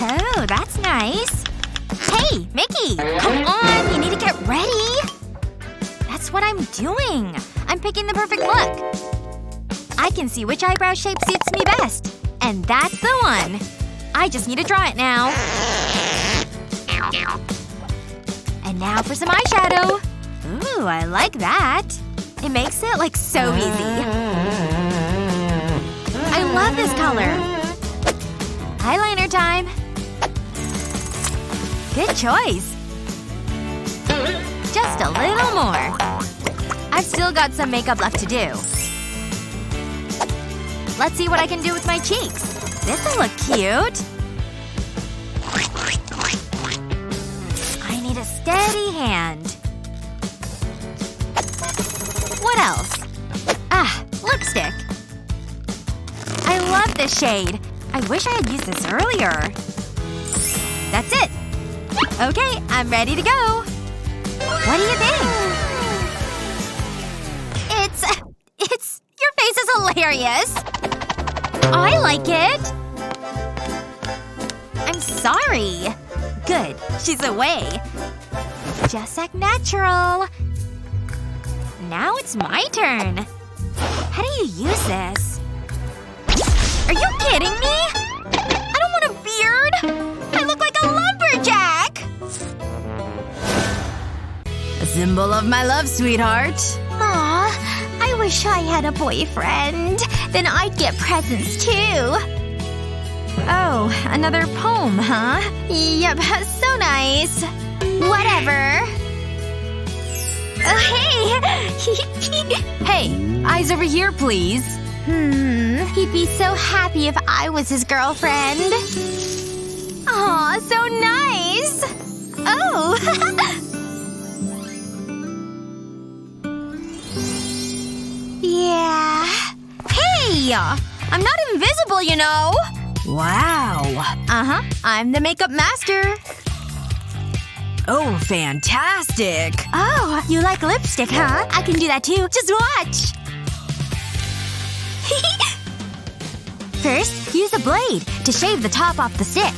Oh, that's nice. Hey, Mickey! Come on! You need to get ready! That's what I'm doing. I'm picking the perfect look. I can see which eyebrow shape suits me best. And that's the one. I just need to draw it now. And now for some eyeshadow. Ooh, I like that. It makes it, like, so easy. I love this color. Eyeliner time. Good choice. Just a little more. I've still got some makeup left to do. Let's see what I can do with my cheeks. This'll look cute. I need a steady hand. What else? Ah, lipstick. I love this shade. I wish I had used this earlier. That's it. Okay, I'm ready to go. What do you think? Your face is hilarious. I like it. I'm sorry. Good. She's away. Just act natural. Now it's my turn. How do you use this? Are you kidding me? I don't want a beard. I look like a lumberjack. A symbol of my love, sweetheart. Aw, I wish I had a boyfriend. Then I'd get presents too. Oh, another poem, huh? Yep, so nice. Whatever. Oh, hey! Hey, eyes over here, please. He'd be so happy if I was his girlfriend. Aw, so nice! Oh! Yeah. Hey! I'm not invisible, you know! Wow. Uh-huh. I'm the makeup master. Oh, fantastic. Oh, you like lipstick, huh? I can do that too. Just watch! First, use a blade to shave the top off the stick.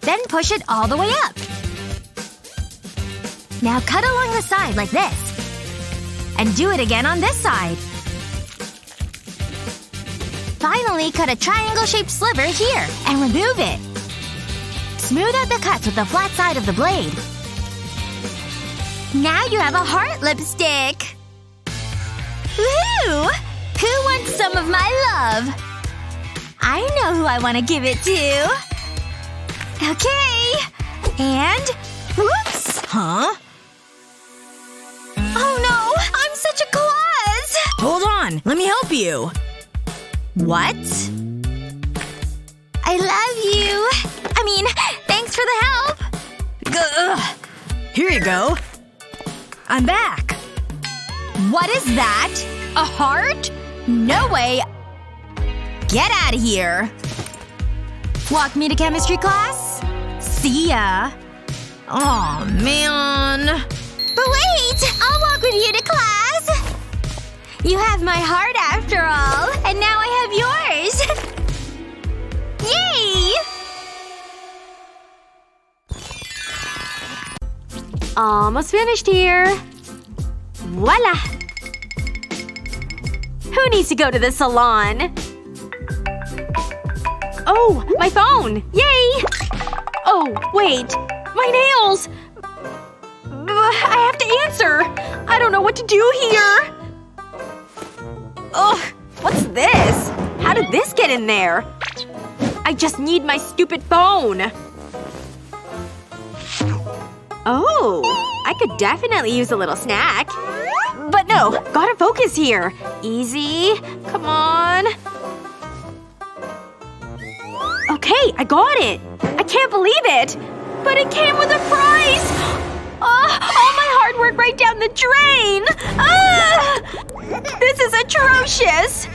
Then push it all the way up. Now cut along the side like this. And do it again on this side. Finally, cut a triangle-shaped sliver here and remove it. Smooth out the cuts with the flat side of the blade. Now you have a heart lipstick! Woohoo! Who wants some of my love? I know who I want to give it to. Okay. And… whoops! Huh? Oh no! I'm such a klutz! Hold on. Let me help you. What? I love you. I mean, thanks for the help. Ugh. Here you go. I'm back. What is that? A heart? No way. Get out of here. Walk me to chemistry class? See ya. Aw, man. But wait! I'll walk with you to class! You have my heart after all. And now I have yours. Yay! Almost finished here. Voila! Who needs to go to the salon? Oh, my phone! Yay! Oh, wait. My nails! I have to answer! I don't know what to do here! Ugh. What's this? How did this get in there? I just need my stupid phone. Oh. I could definitely use a little snack. But no. Gotta focus here. Easy. Come on. Okay, I got it. I can't believe it. But it came with a prize! All my hard work right down the drain! This is atrocious!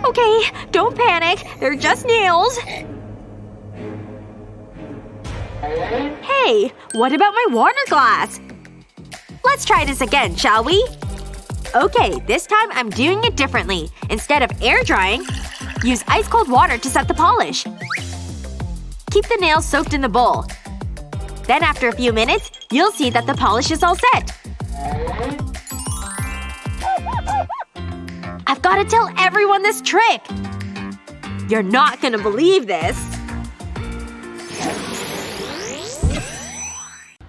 Okay, don't panic. They're just nails. Hey, what about my water glass? Let's try this again, shall we? Okay, this time I'm doing it differently. Instead of air drying, Use ice-cold water to set the polish. Keep the nails soaked in the bowl. Then after a few minutes, you'll see that the polish is all set. I've gotta tell everyone this trick! You're not gonna believe this.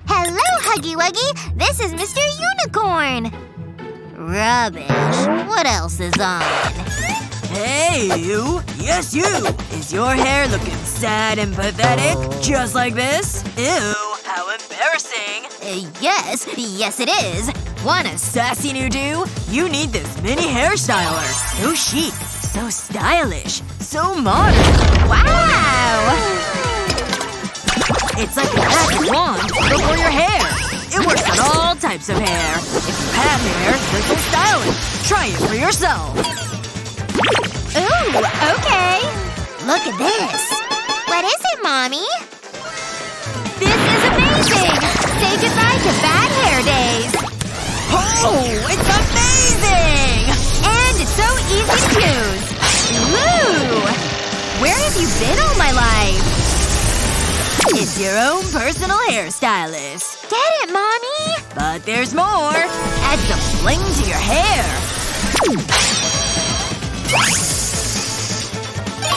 Hello, Huggy Wuggy! This is Mr. Unicorn! Rubbish. What else is on? Hey, you! Yes, you! Is your hair looking sad and pathetic? Just like this? Ew, how embarrassing! Yes it is. Want a sassy new do? You need this mini hairstyler. So chic, so stylish, so modern. Wow! It's like a magic wand, but for your hair. It works on all types of hair. If you have hair, this will style it. Try it for yourself. Ooh, okay. Look at this. What is it, Mommy? This is amazing! Say goodbye to bad hair days! Oh, it's amazing! And it's so easy to use! Woo! Where have you been all my life? It's your own personal hairstylist. Get it, Mommy? But there's more. Add some bling to your hair.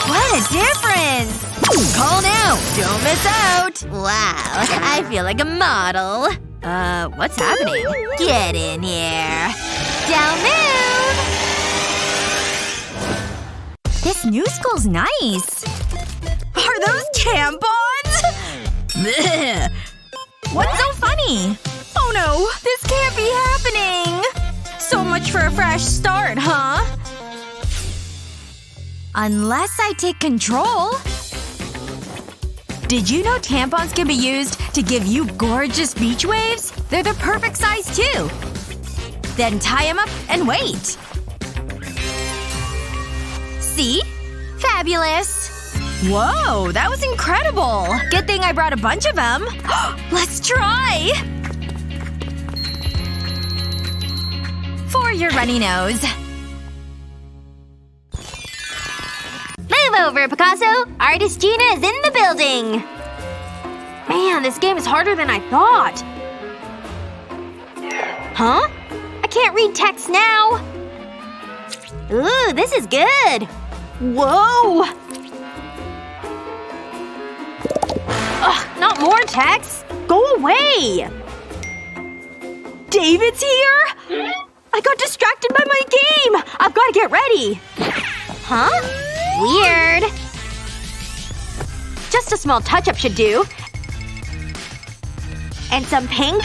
What a difference! Call now. Don't miss out. Wow, I feel like a model. What's happening? Get in here. Down moon! This new school's nice. Are those tampons? Blech. What's so funny? Oh no! This can't be happening! So much for a fresh start, huh? Unless I take control. Did you know tampons can be used to give you gorgeous beach waves? They're the perfect size, too. Then tie them up and wait. See? Fabulous. Whoa, that was incredible. Good thing I brought a bunch of them. Let's try! For your runny nose. Move over, Picasso! Artist Gina is in the building! Man, this game is harder than I thought. Huh? I can't read text now. Ooh, this is good. Whoa! Ugh, not more text. Go away! David's here? I got distracted by my game! I've gotta get ready. Huh? Weird. Just a small touch-up should do. And some pink?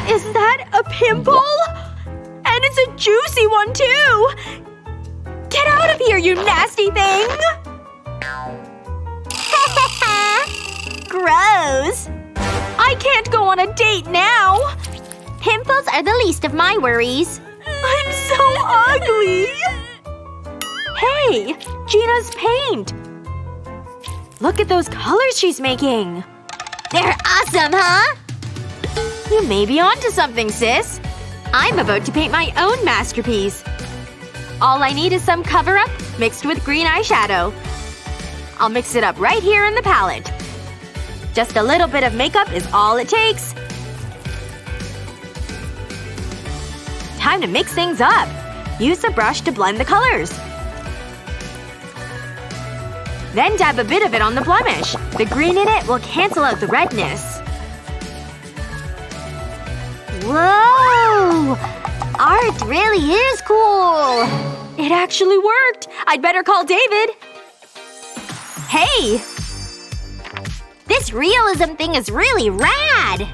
Is that a pimple? And it's a juicy one, too! Get out of here, you nasty thing! Gross. I can't go on a date now! Pimples are the least of my worries. I'm so ugly! Hey! Gina's paint! Look at those colors she's making! They're awesome, huh? You may be onto something, sis. I'm about to paint my own masterpiece. All I need is some cover-up mixed with green eyeshadow. I'll mix it up right here in the palette. Just a little bit of makeup is all it takes. Time to mix things up. Use a brush to blend the colors. Then dab a bit of it on the blemish. The green in it will cancel out the redness. Whoa! Art really is cool! It actually worked! I'd better call David. Hey! This realism thing is really rad!